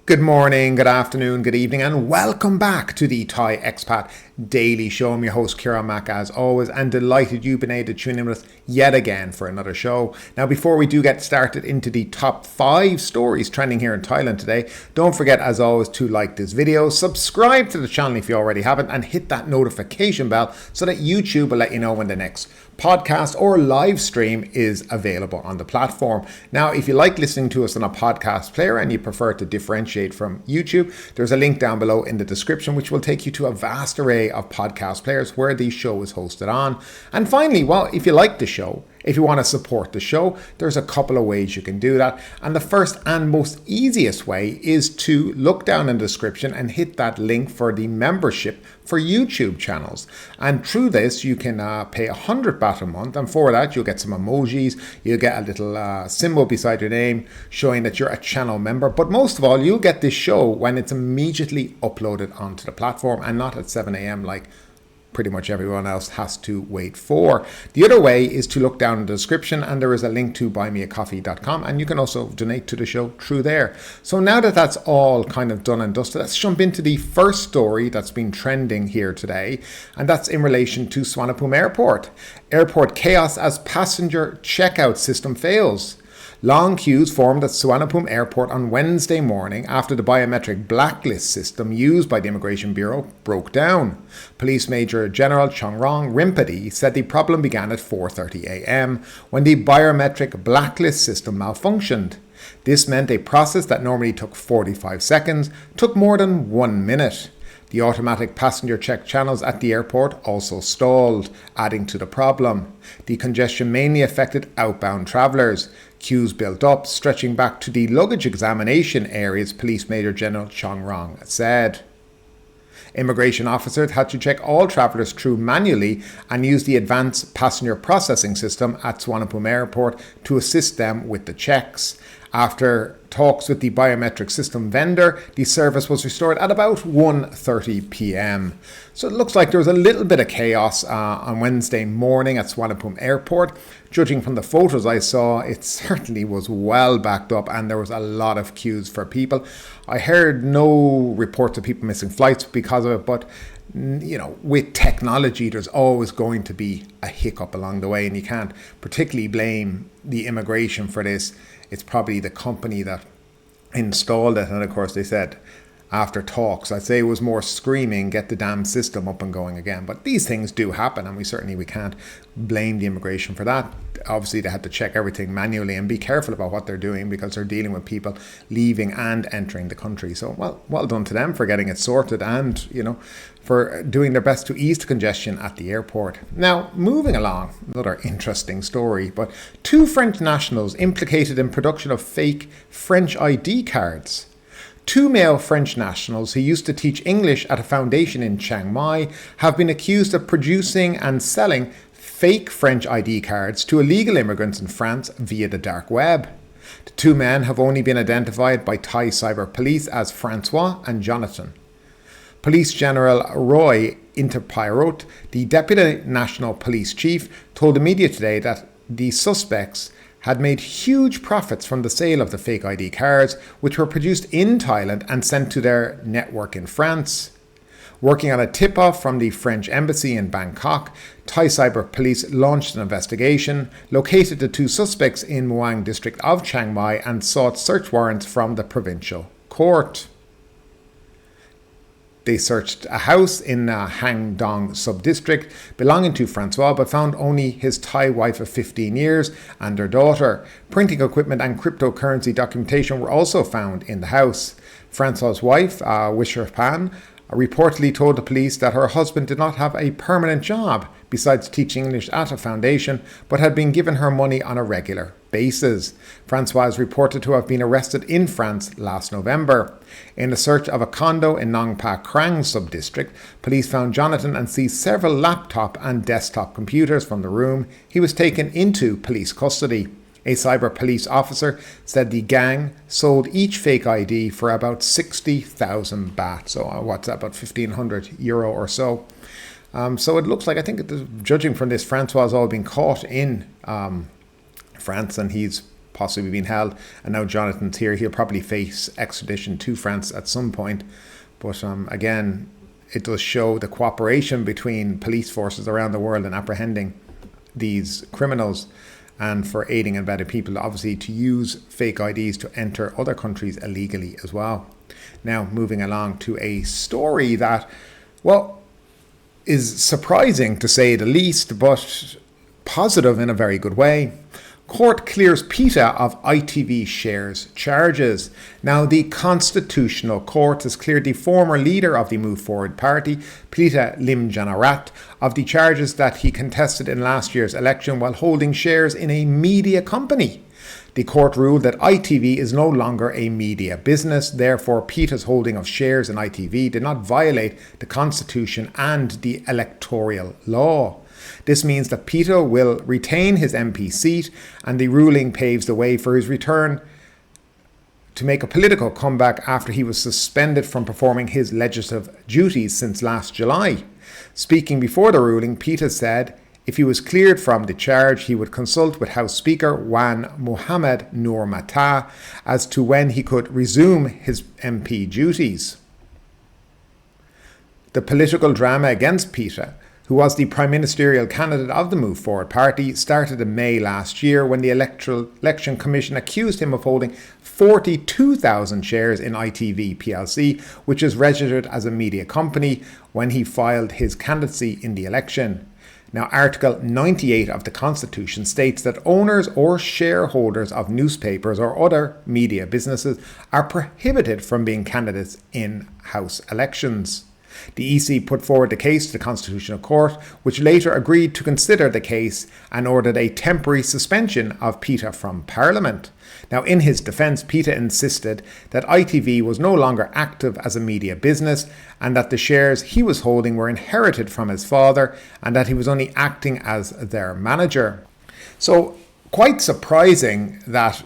Good morning, good afternoon, good evening, and welcome back to the Thai Expat Daily Show. I'm your host, Kieran Mack, as always, and delighted you've been able to tune in with us yet again for another show. Now, before we do get started into the top 5 stories trending here in Thailand today, don't forget, as always, to like this video, subscribe to the channel if you already haven't, and hit that notification bell so that YouTube will let you know when the next podcast or live stream is available on the platform. Now, if you like listening to us on a podcast player and you prefer to differentiate from YouTube, there's a link down below in the description which will take you to a vast array of podcast players where the show is hosted on. And finally, well, if you like the show, if you want to support the show, there's a couple of ways you can do that. And the first and most easiest way is to look down in the description and hit that link for the membership for YouTube channels. And through this, you can pay 100 baht a month. And for that, you'll get some emojis. You'll get a little symbol beside your name showing that you're a channel member. But most of all, you'll get this show when it's immediately uploaded onto the platform and not at 7 a.m. like pretty much everyone else has to wait for. The other way is to look down in the description and there is a link to buymeacoffee.com, and you can also donate to the show through there. So now that that's all kind of done and dusted, let's jump into the first story that's been trending here today, and that's in relation to Suvarnabhumi Airport. Airport chaos as passenger checkout system fails. Long queues formed at Suvarnabhumi Airport on Wednesday morning after the biometric blacklist system used by the Immigration Bureau broke down. Police Major General Chongrong Rimpati said the problem began at 4:30 a.m. when the biometric blacklist system malfunctioned. This meant a process that normally took 45 seconds took more than 1 minute. The automatic passenger check channels at the airport also stalled, adding to the problem. The congestion mainly affected outbound travellers. Queues built up, stretching back to the luggage examination areas, Police Major General Chongrong said. Immigration officers had to check all travellers through manually and use the advanced passenger processing system at Suvarnabhumi Airport to assist them with the checks. After talks with the biometric system vendor, the service was restored at about 1:30 p.m. So it looks like there was a little bit of chaos on Wednesday morning at Suvarnabhumi Airport. Judging from the photos I saw, it certainly was well backed up and there was a lot of queues for people. I heard no reports of people missing flights because of it, but you know, with technology, there's always going to be a hiccup along the way, and you can't particularly blame the immigration for this. It's probably the company that installed it, and of course they said after talks, I'd say it was more screaming, get the damn system up and going again. But these things do happen, and we can't blame the immigration for that. Obviously, they had to check everything manually and be careful about what they're doing because they're dealing with people leaving and entering the country. So, well done to them for getting it sorted and, you know, for doing their best to ease the congestion at the airport. Now, moving along, another interesting story, but 2 French nationals implicated in production of fake French ID cards. 2 male French nationals who used to teach English at a foundation in Chiang Mai have been accused of producing and selling fake French ID cards to illegal immigrants in France via the dark web. The 2 men have only been identified by Thai cyber police as Francois and Jonathan. Police General Roy Interpirot, the Deputy National Police Chief, told the media today that the suspects had made huge profits from the sale of the fake ID cards, which were produced in Thailand and sent to their network in France. Working on a tip-off from the French embassy in Bangkok, Thai cyber police launched an investigation, located the 2 suspects in Muang district of Chiang Mai, and sought search warrants from the provincial court. They searched a house in Hang Dong sub-district belonging to Francois, but found only his Thai wife of 15 years and their daughter. Printing equipment and cryptocurrency documentation were also found in the house. Francois' wife, Wisher Pan, reportedly told the police that her husband did not have a permanent job besides teaching English at a foundation, but had been given her money on a regular basis. Francois is reported to have been arrested in France last November. In a search of a condo in Nong Pa Krang sub-district, police found Jonathan and seized several laptop and desktop computers from the room. He was taken into police custody. A cyber police officer said the gang sold each fake ID for about 60,000 baht. So what's that, about 1,500 euro or so. So it looks like, I think, judging from this, Francois has all been caught in France, and he's possibly been held. And now Jonathan's here. He'll probably face extradition to France at some point. But again, it does show the cooperation between police forces around the world in apprehending these criminals, and for aiding and abetting people, obviously, to use fake IDs to enter other countries illegally as well. Now, moving along to a story that, well, is surprising to say the least, but positive in a very good way. Court clears Pita of ITV shares charges. Now, the Constitutional Court has cleared the former leader of the Move Forward Party, Pita Limjaroenrat, of the charges that he contested in last year's election while holding shares in a media company. The court ruled that ITV is no longer a media business, therefore Pita's holding of shares in ITV did not violate the Constitution and the electoral law. This means that Pita will retain his MP seat, and the ruling paves the way for his return to make a political comeback after he was suspended from performing his legislative duties since last July. Speaking before the ruling, Pita said if he was cleared from the charge, he would consult with House Speaker Wan Mohammed Noor Matha as to when he could resume his MP duties. The political drama against Pita, who was the prime ministerial candidate of the Move Forward Party, started in May last year when the Election Commission accused him of holding 42,000 shares in ITV plc, which is registered as a media company, when he filed his candidacy in the election. Now, Article 98 of the Constitution states that owners or shareholders of newspapers or other media businesses are prohibited from being candidates in House elections. The EC put forward the case to the Constitutional Court, which later agreed to consider the case and ordered a temporary suspension of Pita from Parliament. Now, in his defence, Pita insisted that ITV was no longer active as a media business and that the shares he was holding were inherited from his father and that he was only acting as their manager. So, quite surprising that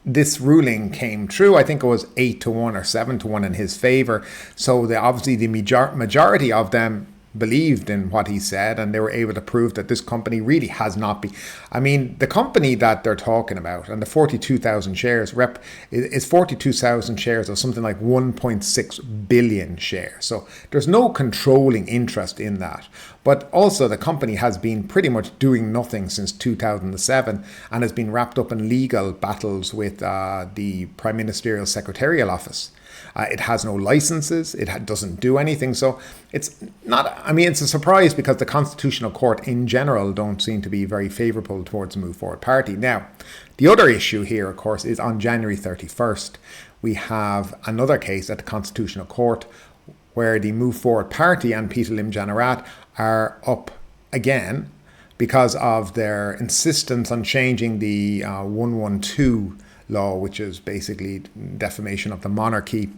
this ruling came true. I think it was 8-1 or 7-1 in his favour. So obviously the majority of them believed in what he said, and they were able to prove that this company really has not been. I mean, the company that they're talking about and the 42,000 shares is 42,000 shares of something like 1.6 billion shares. So there's no controlling interest in that. But also the company has been pretty much doing nothing since 2007 and has been wrapped up in legal battles with the Prime Ministerial Secretarial Office. It has no licenses. It doesn't do anything. So it's not, I mean, it's a surprise because the Constitutional Court in general don't seem to be very favourable towards the Move Forward Party. Now, the other issue here, of course, is on January 31st, we have another case at the Constitutional Court where the Move Forward Party and Pita Limjaroenrat are up again because of their insistence on changing the 112 law, which is basically defamation of the monarchy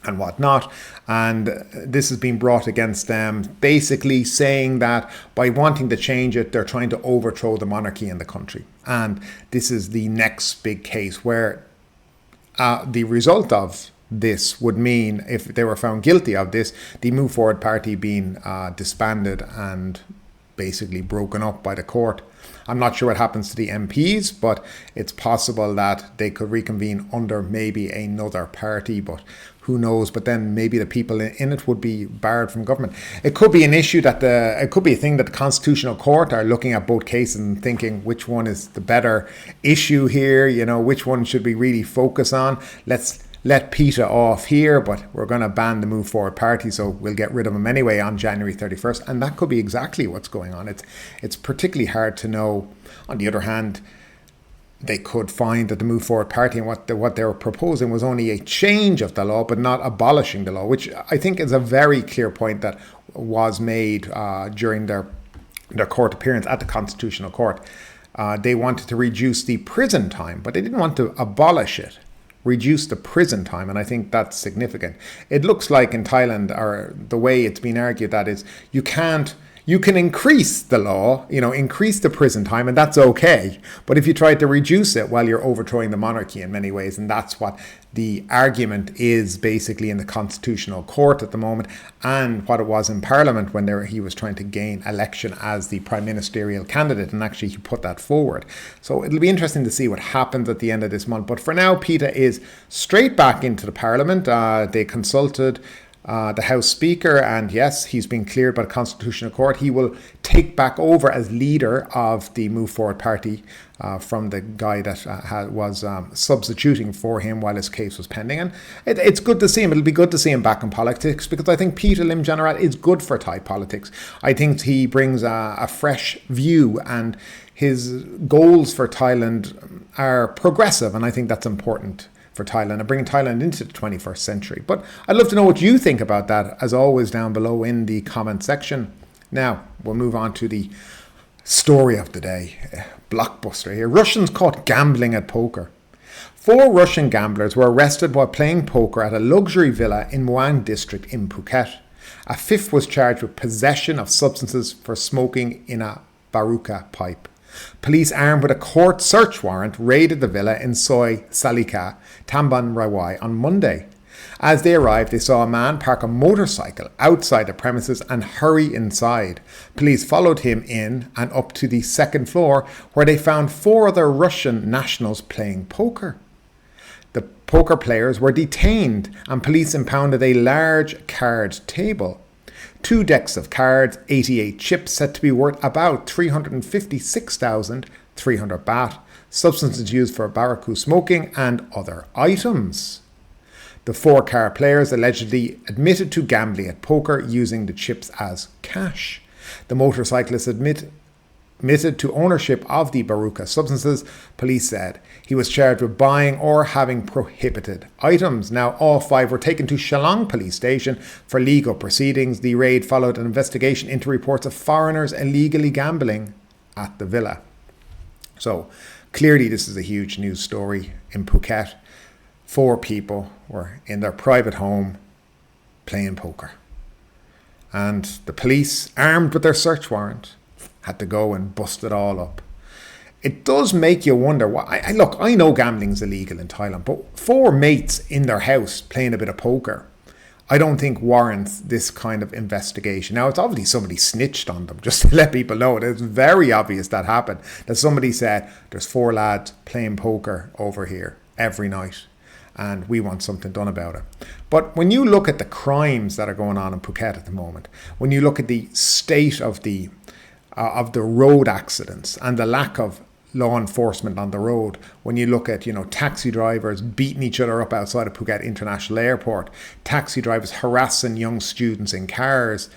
and whatnot. And this has been brought against them, basically saying that by wanting to change it, they're trying to overthrow the monarchy in the country. And this is the next big case where the result of this would mean, if they were found guilty of this, the Move Forward Party being disbanded and basically broken up by the court. I'm not sure what happens to the MPs, but it's possible that they could reconvene under maybe another party, but who knows? But then maybe the people in it would be barred from government. It could be an issue that it could be a thing that the Constitutional Court are looking at both cases and thinking which one is the better issue here, you know, which one should we really focus on? Let's let Pita off here, but we're going to ban the Move Forward Party, so we'll get rid of him anyway on January 31st. And that could be exactly what's going on. It's particularly hard to know. On the other hand, they could find that the Move Forward Party and what they were proposing was only a change of the law, but not abolishing the law, which I think is a very clear point that was made during their court appearance at the Constitutional Court. They wanted to reduce the prison time, but they didn't want to abolish it. Reduce the prison time, and I think that's significant. It looks like in Thailand, or the way it's been argued, that is you can't You can increase the law, increase the prison time, and that's okay. But if you try to reduce it, well, you're overthrowing the monarchy in many ways. And that's what the argument is basically in the Constitutional Court at the moment, and what it was in Parliament when he was trying to gain election as the prime ministerial candidate. And actually, he put that forward. So it'll be interesting to see what happens at the end of this month. But for now, Pita is straight back into the Parliament. They consulted the House Speaker, and yes, he's been cleared by the Constitutional Court. He will take back over as leader of the Move Forward Party from the guy that was substituting for him while his case was pending. And it's good to see him. It'll be good to see him back in politics, because I think Pita Limjaroenrat is good for Thai politics. I think he brings a fresh view, and his goals for Thailand are progressive, and I think that's important for Thailand and bringing Thailand into the 21st century. But I'd love to know what you think about that, as always, down below in the comment section. Now, we'll move on to the story of the day. Blockbuster here. Russians caught gambling at poker. 4 Russian gamblers were arrested while playing poker at a luxury villa in Muang district in Phuket. A 5th was charged with possession of substances for smoking in a baruka pipe. Police armed with a court search warrant raided the villa in Soi Salika, Tamban Rawai on Monday. As they arrived, they saw a man park a motorcycle outside the premises and hurry inside. Police followed him in and up to the 2nd floor, where they found 4 other Russian nationals playing poker. The poker players were detained, and police impounded a large card table. 2 decks of cards, 88 chips said to be worth about 356,300 baht, substances used for baraku smoking, and other items. The 4 card players allegedly admitted to gambling at poker using the chips as cash. The motorcyclist admitted to ownership of the baruka substances, police said. He was charged with buying or having prohibited items. Now, all 5 were taken to Shillong police station for legal proceedings. The raid followed an investigation into reports of foreigners illegally gambling at the villa. So, clearly this is a huge news story in Phuket. 4 people were in their private home playing poker. And the police, armed with their search warrant, had to go and bust it all up. It does make you wonder. Look, I know gambling's illegal in Thailand, but 4 mates in their house playing a bit of poker, I don't think warrants this kind of investigation. Now, it's obviously somebody snitched on them, just to let people know. It's very obvious that happened. That somebody said, there's 4 lads playing poker over here every night, and we want something done about it. But when you look at the crimes that are going on in Phuket at the moment, when you look at the state of the road accidents and the lack of law enforcement on the road, when you look at, taxi drivers beating each other up outside of Phuket International Airport, taxi drivers harassing young students in cars,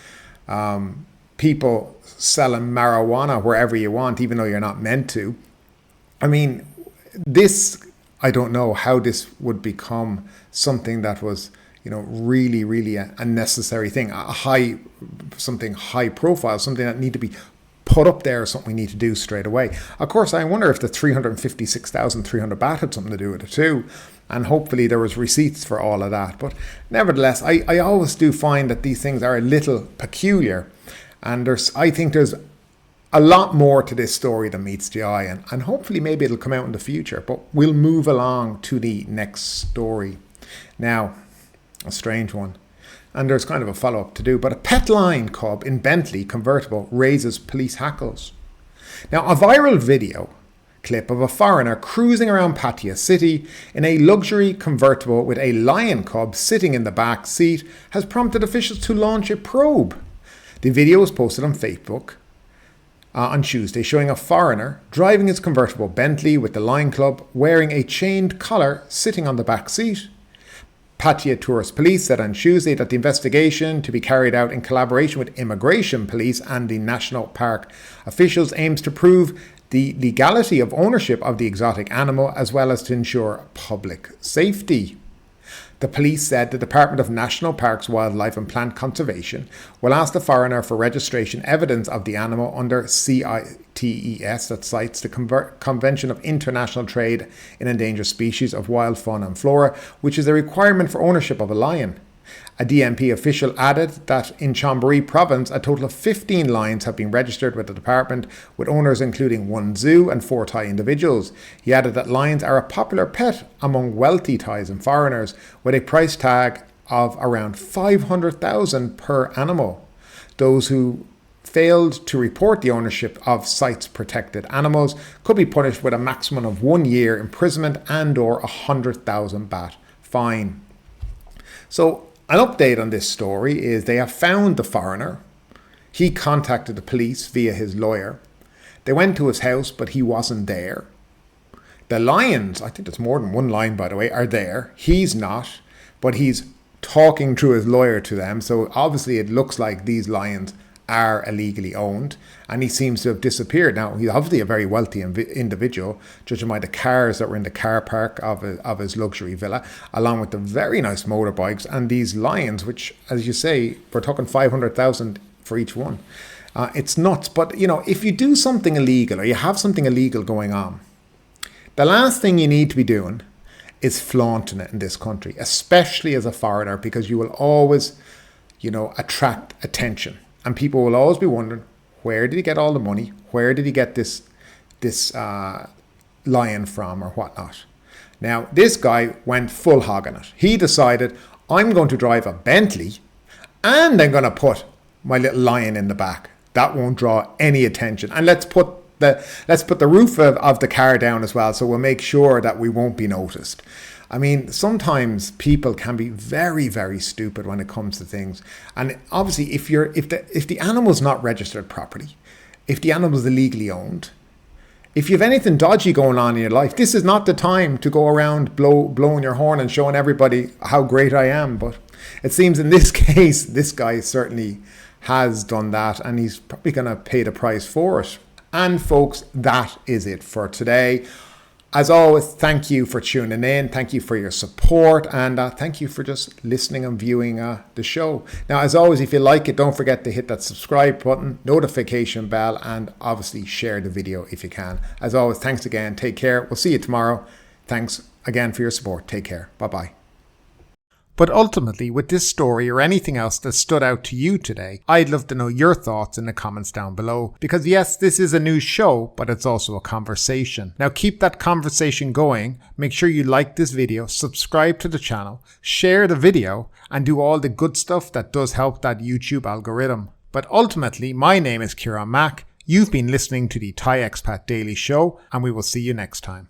people selling marijuana wherever you want, even though you're not meant to. I mean, I don't know how this would become something that was, really, really a necessary thing, something high profile, something that need to be put up there, something we need to do straight away. Of course, I wonder if the 356,300 baht had something to do with it too. And hopefully there was receipts for all of that. But nevertheless, I always do find that these things are a little peculiar. And I think there's a lot more to this story than meets the eye. And hopefully maybe it'll come out in the future. But we'll move along to the next story. Now, a strange one. And there's kind of a follow-up to do, but a pet lion cub in Bentley convertible raises police hackles. Now, a viral video clip of a foreigner cruising around Pattaya city in a luxury convertible with a lion cub sitting in the back seat has prompted officials to launch a probe. The video was posted on Facebook on Tuesday, showing a foreigner driving his convertible Bentley with the lion club wearing a chained collar sitting on the back seat. Pattaya Tourist Police said on Tuesday that the investigation, to be carried out in collaboration with Immigration Police and the National Park officials, aims to prove the legality of ownership of the exotic animal as well as to ensure public safety. The police said the Department of National Parks, Wildlife and Plant Conservation will ask the foreigner for registration evidence of the animal under CITES, that cites the Convention of International Trade in Endangered Species of Wild Fauna and Flora, which is a requirement for ownership of a lion. A DMP official added that in Chonburi province, a total of 15 lions have been registered with the department, with owners including 1 zoo and 4 Thai individuals. He added that lions are a popular pet among wealthy Thais and foreigners, with a price tag of around 500,000 per animal. Those who failed to report the ownership of sites protected animals could be punished with a maximum of 1 year imprisonment and or 100,000 baht fine. So an update on this story is they have found the foreigner. He contacted the police via his lawyer. They went to his house, but he wasn't there. The lions, I think there's more than one lion by the way, are there. He's not, but he's talking through his lawyer to them. So obviously it looks like these lions are illegally owned, and he seems to have disappeared. Now, he's obviously a very wealthy individual, judging by the cars that were in the car park of his luxury villa, along with the very nice motorbikes and these lions, which, as you say, we're talking 500,000 for each one. It's nuts. But, you know, if you do something illegal or you have something illegal going on, the last thing you need to be doing is flaunting it in this country, especially as a foreigner, because you will always, you know, attract attention. And people will always be wondering, where did he get all the money? Where did he get this lion from or whatnot? Now, this guy went full hog on it. He decided, I'm going to drive a Bentley and I'm going to put my little lion in the back. That won't draw any attention. And let's put the roof of the car down as well, so we'll make sure that we won't be noticed. I mean, sometimes people can be very, very stupid when it comes to things. And obviously, if the animal's not registered properly, if the animal's illegally owned, if you have anything dodgy going on in your life, this is not the time to go around blowing your horn and showing everybody how great I am. But it seems in this case, this guy certainly has done that, and he's probably going to pay the price for it. And folks, that is it for today. As always, thank you for tuning in. Thank you for your support, and thank you for just listening and viewing the show. Now, as always, if you like it, don't forget to hit that subscribe button, notification bell, and obviously share the video if you can. As always, thanks again. Take care. We'll see you tomorrow. Thanks again for your support. Take care. Bye-bye. But ultimately, with this story or anything else that stood out to you today, I'd love to know your thoughts in the comments down below. Because yes, this is a news show, but it's also a conversation. Now keep that conversation going. Make sure you like this video, subscribe to the channel, share the video, and do all the good stuff that does help that YouTube algorithm. But ultimately, my name is Kieran Mack. You've been listening to the Thai Expat Daily Show, and we will see you next time.